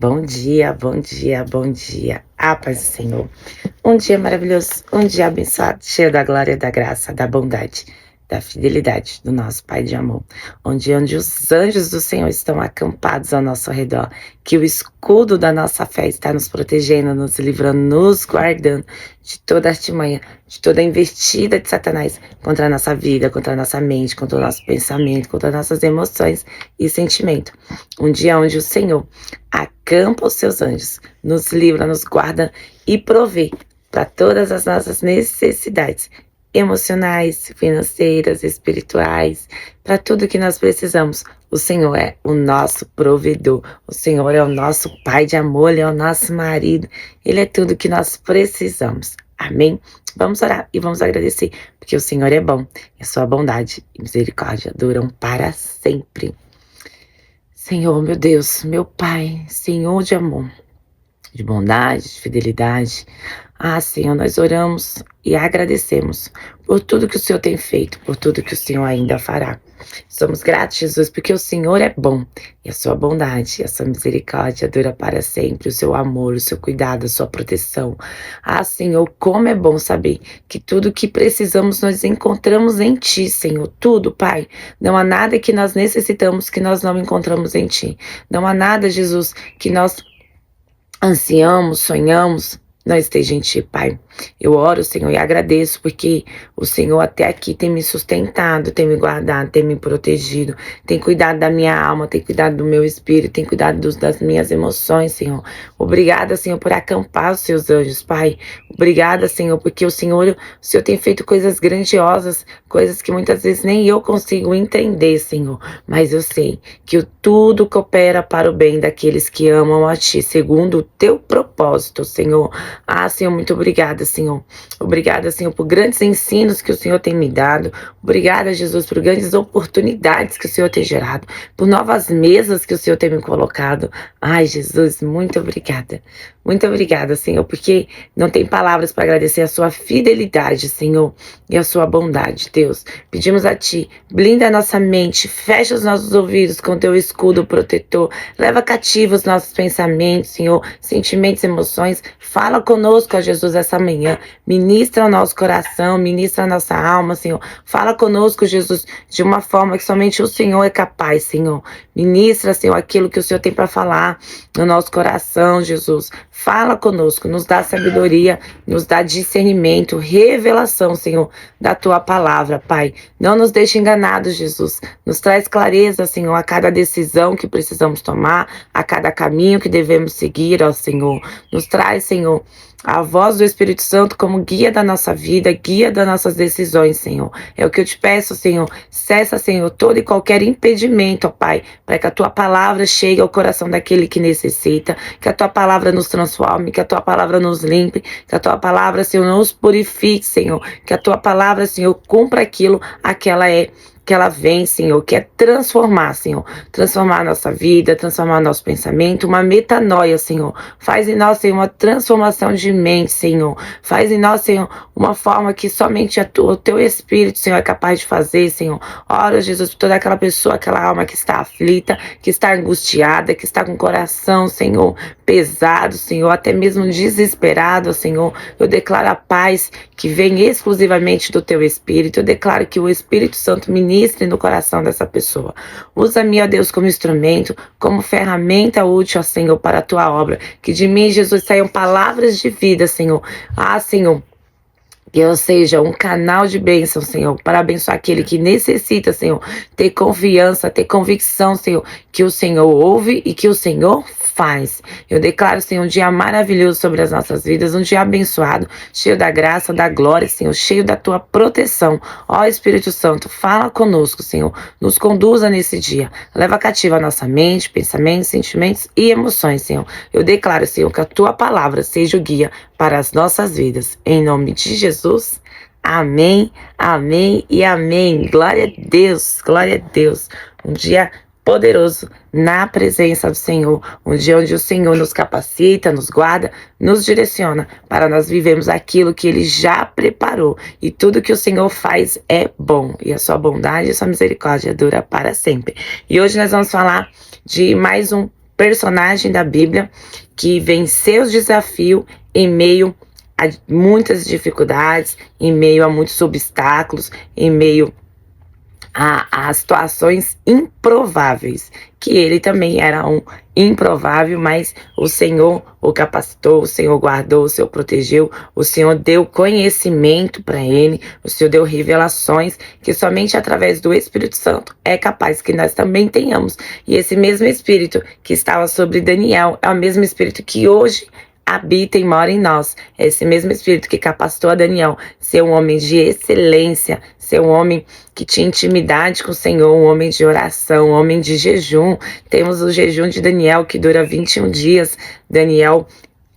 Bom dia, bom dia, bom dia. A paz do Senhor. Um dia maravilhoso, um dia abençoado, cheio da glória, da graça, da bondade, da fidelidade do nosso Pai de amor. Onde os anjos do Senhor estão acampados ao nosso redor. Que o escudo da nossa fé está nos protegendo, nos livrando, nos guardando de toda artimanha, de toda investida de Satanás contra a nossa vida, contra a nossa mente, contra o nosso pensamento, contra nossas emoções e sentimento. Um dia onde o Senhor acampa os seus anjos, nos livra, nos guarda e provê para todas as nossas necessidades emocionais, financeiras, espirituais, para tudo que nós precisamos. O Senhor é o nosso provedor, o Senhor é o nosso Pai de amor, Ele é o nosso marido, Ele é tudo que nós precisamos. Amém? Vamos orar e vamos agradecer, porque o Senhor é bom, e a sua bondade e misericórdia duram para sempre. Senhor, meu Deus, meu Pai, Senhor de amor, de bondade, de fidelidade. Senhor, nós oramos e agradecemos por tudo que o Senhor tem feito, por tudo que o Senhor ainda fará. Somos gratos, Jesus, porque o Senhor é bom e a sua bondade, a sua misericórdia dura para sempre, o seu amor, o seu cuidado, a sua proteção. Senhor, como é bom saber que tudo que precisamos nós encontramos em Ti, Senhor, tudo, Pai. Não há nada que nós necessitamos que nós não encontramos em Ti. Não há nada, Jesus, que nós ansiamos, sonhamos, não esteja em Ti, Pai. Eu oro, Senhor, e agradeço porque o Senhor até aqui tem me sustentado, tem me guardado, tem me protegido, tem cuidado da minha alma, tem cuidado do meu espírito, tem cuidado das minhas emoções, Senhor. Obrigada, Senhor, por acampar os seus anjos, Pai. Obrigada, Senhor, porque o Senhor tem feito coisas grandiosas, coisas que muitas vezes nem eu consigo entender, Senhor. Mas eu sei que tudo coopera para o bem daqueles que amam a Ti, segundo o Teu propósito, Senhor. Senhor, muito obrigada, Senhor. Obrigada, Senhor, por grandes ensinos que o Senhor tem me dado. Obrigada, Jesus, por grandes oportunidades que o Senhor tem gerado, por novas mesas que o Senhor tem me colocado. Jesus, muito obrigada. Muito obrigada, Senhor, porque não tem palavras para agradecer a sua fidelidade, Senhor, e a sua bondade, Deus. Pedimos a Ti, blinda a nossa mente, fecha os nossos ouvidos com Teu escudo protetor, leva cativo os nossos pensamentos, Senhor, sentimentos, emoções. Fala conosco, ó Jesus, essa manhã. Ministra o nosso coração, ministra a nossa alma, Senhor. Fala conosco, Jesus, de uma forma que somente o Senhor é capaz, Senhor. Ministra, Senhor, aquilo que o Senhor tem para falar no nosso coração, Jesus. Fala conosco, nos dá sabedoria, nos dá discernimento, revelação, Senhor, da Tua palavra, Pai. Não nos deixe enganados, Jesus. Nos traz clareza, Senhor, a cada decisão que precisamos tomar, a cada caminho que devemos seguir, ó Senhor. Nos traz, Senhor, a voz do Espírito Santo como guia da nossa vida, guia das nossas decisões, Senhor. É o que eu te peço, Senhor. Cessa, Senhor, todo e qualquer impedimento, ó Pai, para que a Tua palavra chegue ao coração daquele que necessita, que a Tua palavra nos transforme, que a Tua palavra nos limpe, que a Tua palavra, Senhor, nos purifique, Senhor, que a Tua palavra, Senhor, cumpra aquilo a que ela vem, Senhor, que é transformar, Senhor. Transformar a nossa vida, transformar o nosso pensamento, uma metanoia, Senhor. Faz em nós, Senhor, uma transformação de mente, Senhor. Faz em nós, Senhor, uma forma que somente o Teu Espírito, Senhor, é capaz de fazer, Senhor. Ora, Jesus, por toda aquela pessoa, aquela alma que está aflita, que está angustiada, que está com o coração, Senhor, pesado, Senhor, até mesmo desesperado, Senhor. Eu declaro a paz que vem exclusivamente do Teu Espírito. Eu declaro que o Espírito Santo ministre no coração dessa pessoa. Usa-me, ó Deus, como instrumento, como ferramenta útil, ó Senhor, para a Tua obra. Que de mim, Jesus, saiam palavras de vida, Senhor. Senhor, que eu seja um canal de bênção, Senhor, para abençoar aquele que necessita, Senhor, ter confiança, ter convicção, Senhor, que o Senhor ouve e que o Senhor faz. Eu declaro, Senhor, um dia maravilhoso sobre as nossas vidas, um dia abençoado, cheio da graça, da glória, Senhor, cheio da Tua proteção. Ó Espírito Santo, fala conosco, Senhor, nos conduza nesse dia. Leva cativa a nossa mente, pensamentos, sentimentos e emoções, Senhor. Eu declaro, Senhor, que a Tua palavra seja o guia para as nossas vidas. Em nome de Jesus. Amém, amém e amém. Glória a Deus, glória a Deus. Um dia poderoso na presença do Senhor, um dia onde o Senhor nos capacita, nos guarda, nos direciona para nós vivermos aquilo que Ele já preparou, e tudo que o Senhor faz é bom, e a sua bondade e a sua misericórdia dura para sempre. E hoje nós vamos falar de mais um personagem da Bíblia que venceu os desafios em meio a muitas dificuldades, em meio a muitos obstáculos, em meio a situações improváveis, que ele também era um improvável, mas o Senhor o capacitou, o Senhor guardou, o Senhor protegeu, o Senhor deu conhecimento para ele, o Senhor deu revelações que somente através do Espírito Santo é capaz que nós também tenhamos. E esse mesmo Espírito que estava sobre Daniel é o mesmo Espírito que hoje habita e mora em nós. É esse mesmo Espírito que capacitou a Daniel ser um homem de excelência, ser um homem que tinha intimidade com o Senhor, um homem de oração, um homem de jejum. Temos o jejum de Daniel que dura 21 dias. Daniel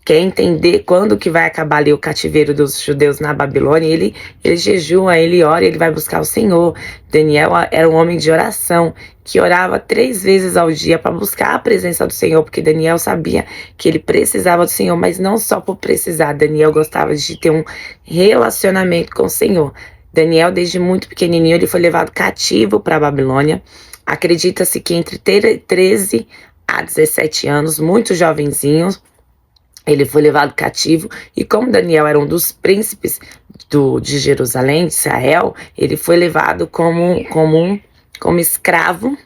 quer entender quando que vai acabar ali o cativeiro dos judeus na Babilônia. Ele jejua, ele ora, ele vai buscar o Senhor. Daniel era um homem de oração, que orava 3 vezes ao dia para buscar a presença do Senhor, porque Daniel sabia que ele precisava do Senhor, mas não só por precisar. Daniel gostava de ter um relacionamento com o Senhor. Daniel, desde muito pequenininho, ele foi levado cativo para a Babilônia. Acredita-se que entre 13 a 17 anos, muito jovenzinho, ele foi levado cativo, e como Daniel era um dos príncipes de Jerusalém, de Israel, ele foi levado como escravo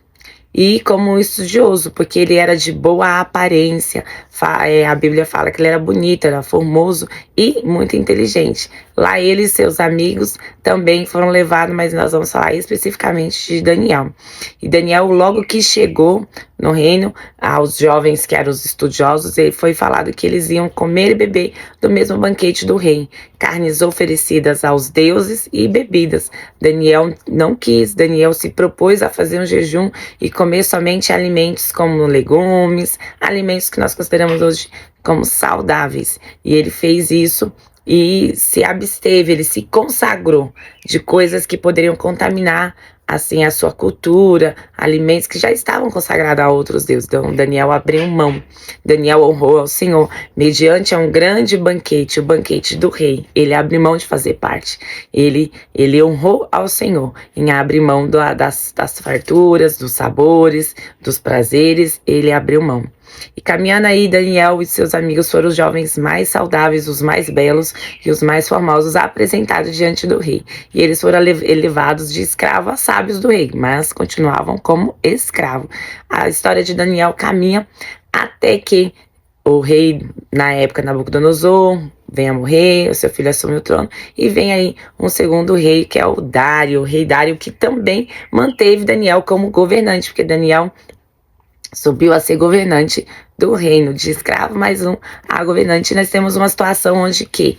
e como estudioso, porque ele era de boa aparência. A Bíblia fala que ele era bonito, era formoso e muito inteligente. Lá ele e seus amigos também foram levados, mas nós vamos falar especificamente de Daniel. E Daniel, logo que chegou no reino, aos jovens que eram os estudiosos, ele foi falado que eles iam comer e beber do mesmo banquete do rei, carnes oferecidas aos deuses e bebidas. Daniel não quis, Daniel se propôs a fazer um jejum e comer somente alimentos como legumes, alimentos que nós consideramos hoje como saudáveis. E ele fez isso e se absteve, ele se consagrou de coisas que poderiam contaminar assim a sua cultura, alimentos que já estavam consagrados a outros deuses. Então Daniel abriu mão. Daniel honrou ao Senhor mediante um grande banquete, o banquete do rei. Ele abriu mão de fazer parte. Ele honrou ao Senhor em abrir mão das farturas, dos sabores, dos prazeres. Ele abriu mão. E caminhando aí, Daniel e seus amigos foram os jovens mais saudáveis, os mais belos e os mais formosos apresentados diante do rei. E eles foram elevados de escravo a sábios do rei, mas continuavam como escravo. A história de Daniel caminha até que o rei, na época, Nabucodonosor, vem a morrer, o seu filho assume o trono, e vem aí um segundo rei, que é o Dário, o rei Dário, que também manteve Daniel como governante, porque Daniel subiu a ser governante do reino, de escravo mais um a governante. Nós temos uma situação onde que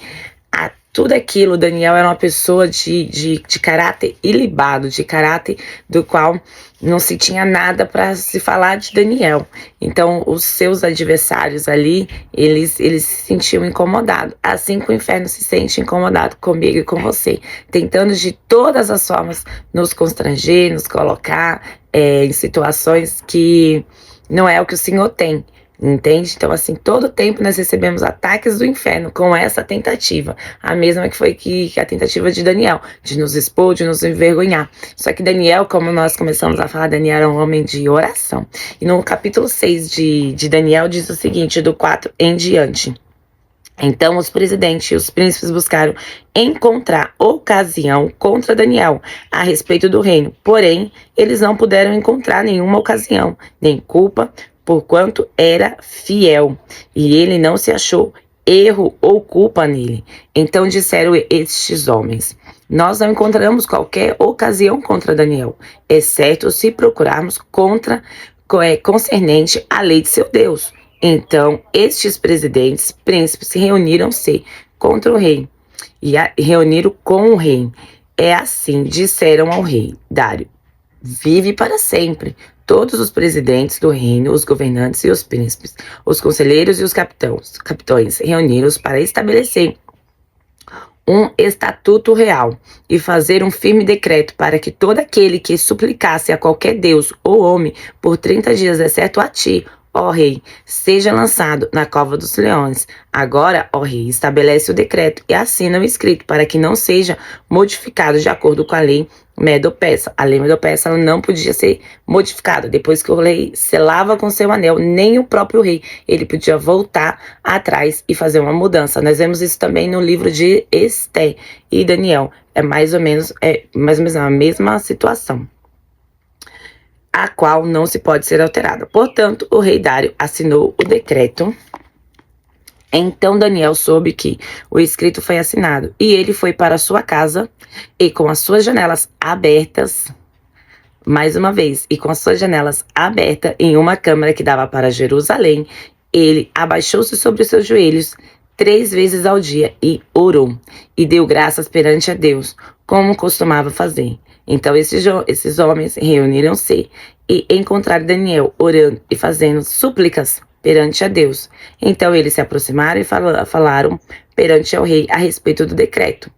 tudo aquilo, Daniel era uma pessoa de caráter ilibado, de caráter do qual não se tinha nada para se falar de Daniel. Então, os seus adversários ali, eles se sentiam incomodados, assim que o inferno se sente incomodado comigo e com você, tentando de todas as formas nos constranger, nos colocar em situações que não é o que o Senhor tem. Entende? Então, assim, todo tempo nós recebemos ataques do inferno com essa tentativa. A mesma que foi que a tentativa de Daniel, de nos expor, de nos envergonhar. Só que Daniel, como nós começamos a falar, Daniel era um homem de oração. E no capítulo 6 de Daniel diz o seguinte, do 4 em diante. Então os presidentes e os príncipes buscaram encontrar ocasião contra Daniel a respeito do reino. Porém, eles não puderam encontrar nenhuma ocasião, nem culpa, porquanto era fiel, e ele não se achou erro ou culpa nele. Então disseram estes homens: nós não encontramos qualquer ocasião contra Daniel, exceto se procurarmos concernente à lei de seu Deus. Então estes presidentes, príncipes, reuniram-se contra o rei e reuniram com o rei. É assim, disseram ao rei Dário: vive para sempre. Todos os presidentes do reino, os governantes e os príncipes, os conselheiros e os capitães reuniram-se para estabelecer um estatuto real e fazer um firme decreto para que todo aquele que suplicasse a qualquer Deus ou homem por 30 dias, exceto a ti, ó rei, seja lançado na cova dos leões. Agora, ó rei, estabelece o decreto e assina o escrito para que não seja modificado de acordo com a lei medo-persa. A lei medo-persa não podia ser modificada. Depois que o rei selava com seu anel, nem o próprio rei ele podia voltar atrás e fazer uma mudança. Nós vemos isso também no livro de Esté e Daniel. É mais ou menos a mesma situação, a qual não se pode ser alterada. Portanto, o rei Dário assinou o decreto. Então Daniel soube que o escrito foi assinado, e ele foi para sua casa, e com as suas janelas abertas, mais uma vez, e com as suas janelas abertas em uma câmara que dava para Jerusalém, ele abaixou-se sobre os seus joelhos 3 vezes ao dia e orou, e deu graças perante a Deus, como costumava fazer. Então esses homens reuniram-se e encontraram Daniel orando e fazendo súplicas perante a Deus. Então eles se aproximaram e falaram perante ao rei a respeito do decreto.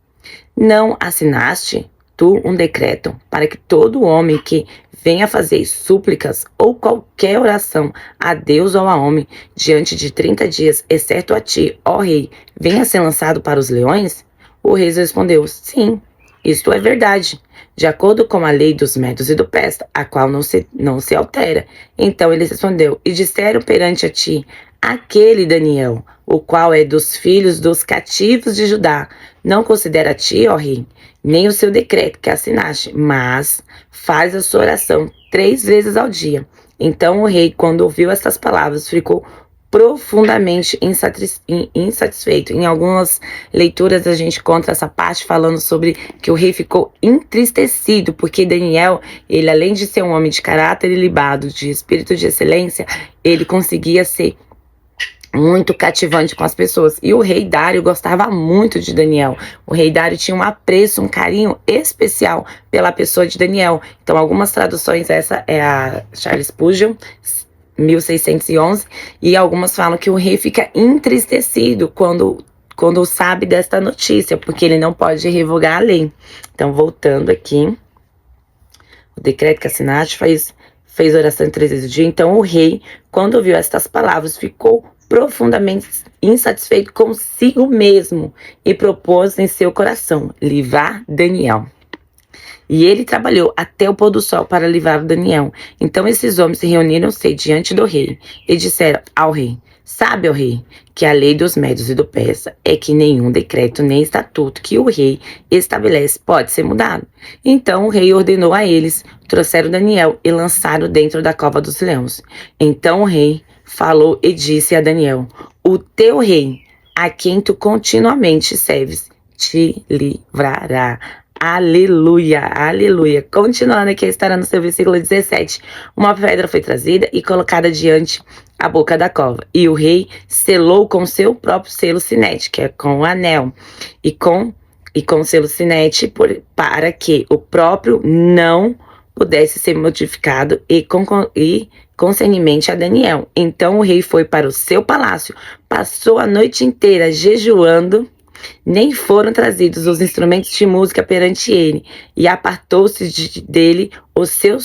Não assinaste tu um decreto para que todo homem que venha fazer súplicas ou qualquer oração a Deus ou a homem diante de 30 dias, exceto a ti, ó rei, venha ser lançado para os leões? O rei respondeu, sim, isto é verdade, de acordo com a lei dos Medos e do Persa, a qual não se altera. Então ele respondeu, e disseram perante a ti, aquele Daniel, o qual é dos filhos dos cativos de Judá, não considera a ti, ó rei, nem o seu decreto que assinaste, mas faz a sua oração 3 vezes ao dia. Então o rei, quando ouviu estas palavras, ficou profundamente insatisfeito. Em algumas leituras a gente encontra essa parte falando sobre que o rei ficou entristecido, porque Daniel, ele além de ser um homem de caráter ilibado, de espírito de excelência, ele conseguia ser muito cativante com as pessoas. E o rei Dário gostava muito de Daniel. O rei Dário tinha um apreço, um carinho especial pela pessoa de Daniel. Então algumas traduções, essa é a Charles Spurgeon, 1611, e algumas falam que o rei fica entristecido quando sabe desta notícia, porque ele não pode revogar a lei. Então, voltando aqui, o decreto que assinaste fez oração 3 vezes ao dia. Então, o rei, quando ouviu estas palavras, ficou profundamente insatisfeito consigo mesmo e propôs em seu coração livrar Daniel. E ele trabalhou até o pôr do sol para livrar Daniel. Então esses homens se reuniram-se diante do rei e disseram ao rei, sabe, ó rei, que a lei dos Médios e do Persa é que nenhum decreto nem estatuto que o rei estabelece pode ser mudado. Então o rei ordenou a eles, trouxeram Daniel e lançaram dentro da cova dos leões. Então o rei falou e disse a Daniel, o teu rei, a quem tu continuamente serves, te livrará. Aleluia, aleluia. Continuando aqui, estará no seu versículo 17. Uma pedra foi trazida e colocada diante a boca da cova. E o rei selou com seu próprio selo sinete, que é com o anel. E com o selo sinete para que o próprio não pudesse ser modificado e concernimento a Daniel. Então o rei foi para o seu palácio, passou a noite inteira jejuando, nem foram trazidos os instrumentos de música perante ele, e apartou-se dele o seu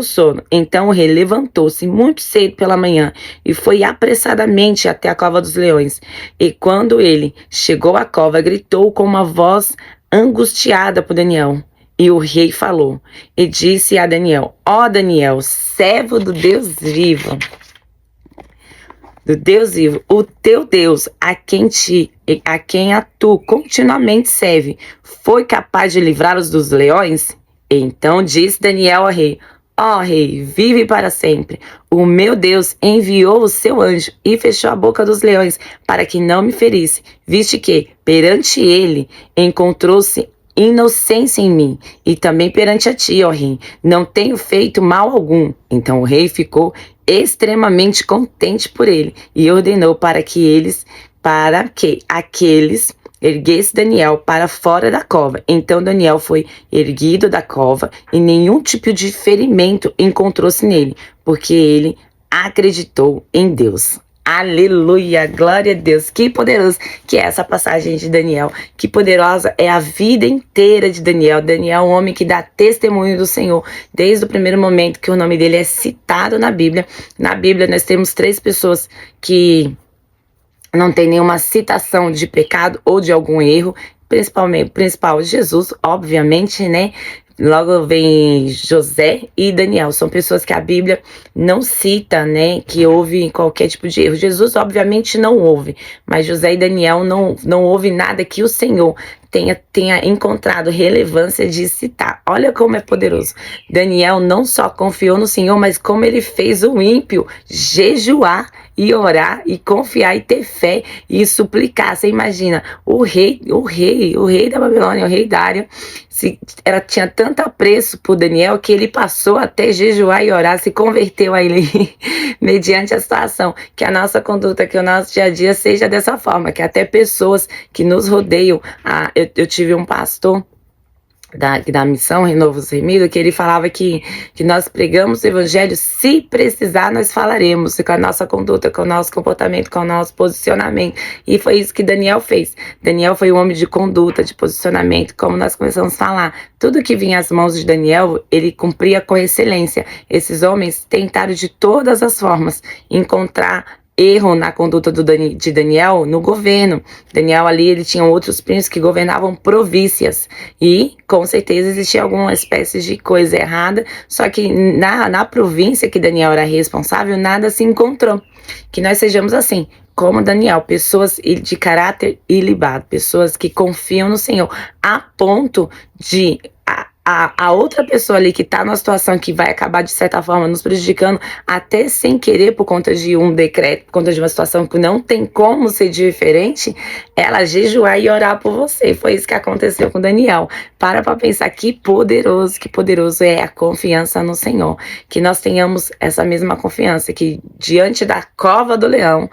sono. Então o rei levantou-se muito cedo pela manhã e foi apressadamente até a cova dos leões. E quando ele chegou à cova, gritou com uma voz angustiada por Daniel. E o rei falou e disse a Daniel, ó Daniel, servo do Deus vivo, o teu Deus, a quem tu continuamente serve, foi capaz de livrá-los dos leões? Então disse Daniel ao rei, ó rei, vive para sempre. O meu Deus enviou o seu anjo e fechou a boca dos leões para que não me ferisse, visto que perante ele encontrou-se inocência em mim, e também perante a ti, ó rei, não tenho feito mal algum. Então o rei ficou extremamente contente por ele e ordenou para que aqueles erguesse Daniel para fora da cova. Então Daniel foi erguido da cova e nenhum tipo de ferimento encontrou-se nele, porque ele acreditou em Deus. Aleluia, glória a Deus. Que poderoso que é essa passagem de Daniel. Que poderosa é a vida inteira de Daniel. Daniel é um homem que dá testemunho do Senhor desde o primeiro momento que o nome dele é citado na Bíblia. Na Bíblia nós temos 3 pessoas que não tem nenhuma citação de pecado ou de algum erro. Principal Jesus, obviamente, né? Logo vem José e Daniel, são pessoas que a Bíblia não cita, né, que houve qualquer tipo de erro. Jesus, obviamente, não houve, mas José e Daniel não houve nada que o Senhor tenha encontrado relevância de citar. Olha como é poderoso. Daniel não só confiou no Senhor, mas como ele fez o ímpio jejuar e orar e confiar e ter fé e suplicar. Você imagina, o rei da Babilônia, o rei Dário, tinha tanto apreço por Daniel que ele passou até jejuar e orar, se converteu a ele mediante a situação. Que a nossa conduta, que o nosso dia a dia seja dessa forma, que até pessoas que nos rodeiam. Eu tive um pastor da missão Renovo Remido, que ele falava que nós pregamos o evangelho, se precisar nós falaremos, com a nossa conduta, com o nosso comportamento, com o nosso posicionamento, e foi isso que Daniel fez. Daniel foi um homem de conduta, de posicionamento, como nós começamos a falar, tudo que vinha às mãos de Daniel, ele cumpria com excelência. Esses homens tentaram de todas as formas encontrar erro na conduta de Daniel no governo. Daniel ali, ele tinha outros príncipes que governavam províncias e com certeza existia alguma espécie de coisa errada, só que na província que Daniel era responsável, nada se encontrou. Que nós sejamos assim, como Daniel, pessoas de caráter ilibado, pessoas que confiam no Senhor, a ponto de a outra pessoa ali que tá numa situação que vai acabar, de certa forma, nos prejudicando, até sem querer, por conta de um decreto, por conta de uma situação que não tem como ser diferente, ela jejuar e orar por você. Foi isso que aconteceu com Daniel. Para pensar que poderoso é a confiança no Senhor. Que nós tenhamos essa mesma confiança, que diante da cova do leão,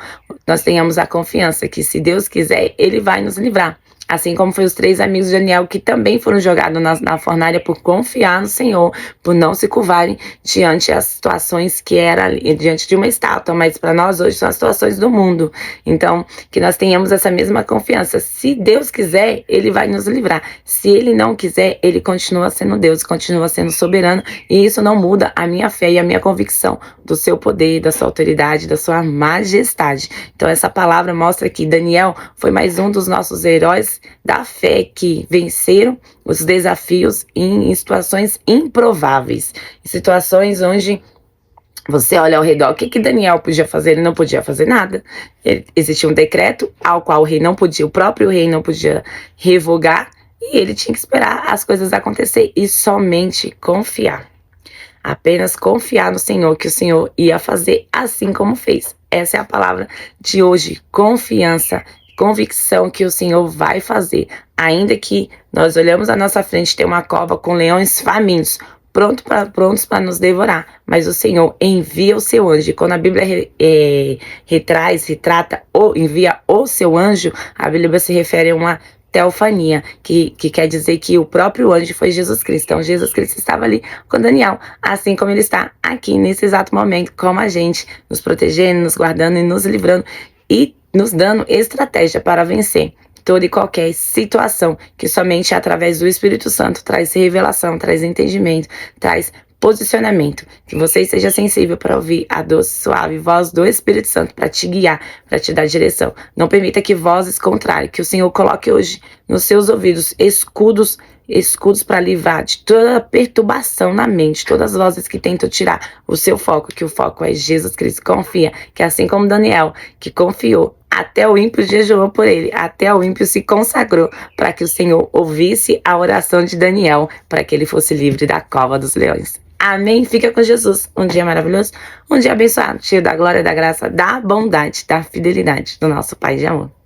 nós tenhamos a confiança que, se Deus quiser, Ele vai nos livrar. Assim como foi os 3 amigos de Daniel, que também foram jogados na fornalha por confiar no Senhor, por não se curvarem diante das situações que era ali, diante de uma estátua, mas para nós hoje são as situações do mundo. Então, que nós tenhamos essa mesma confiança. Se Deus quiser, Ele vai nos livrar. Se Ele não quiser, Ele continua sendo Deus, continua sendo soberano, e isso não muda a minha fé e a minha convicção do seu poder, da sua autoridade, da sua majestade. Então, essa palavra mostra que Daniel foi mais um dos nossos heróis da fé que venceram os desafios em situações improváveis, em situações onde você olha ao redor. O que Daniel podia fazer? Ele não podia fazer nada. Existia um decreto ao qual o próprio rei não podia revogar, e ele tinha que esperar as coisas acontecer e somente confiar. Apenas confiar no Senhor, que o Senhor ia fazer assim como fez. Essa é a palavra de hoje, confiança, convicção que o Senhor vai fazer, ainda que nós olhamos à nossa frente, tem uma cova com leões famintos, prontos para nos devorar, mas o Senhor envia o seu anjo. E quando a Bíblia retrata ou envia o seu anjo, a Bíblia se refere a uma teofania, que quer dizer que o próprio anjo foi Jesus Cristo. Então Jesus Cristo estava ali com Daniel, assim como ele está aqui nesse exato momento, como a gente, nos protegendo, nos guardando e nos livrando, e nos dando estratégia para vencer toda e qualquer situação, que somente através do Espírito Santo traz revelação, traz entendimento, traz posicionamento. Que você esteja sensível para ouvir a doce, suave voz do Espírito Santo para te guiar, para te dar direção. Não permita que vozes contrárias, que o Senhor coloque hoje nos seus ouvidos escudos para livrar de toda perturbação na mente, todas as vozes que tentam tirar o seu foco, que o foco é Jesus Cristo. Confia, que assim como Daniel, que confiou, até o ímpio jejuou por ele, até o ímpio se consagrou para que o Senhor ouvisse a oração de Daniel, para que ele fosse livre da cova dos leões. Amém? Fica com Jesus. Um dia maravilhoso, um dia abençoado, cheio da glória, da graça, da bondade, da fidelidade do nosso Pai de amor.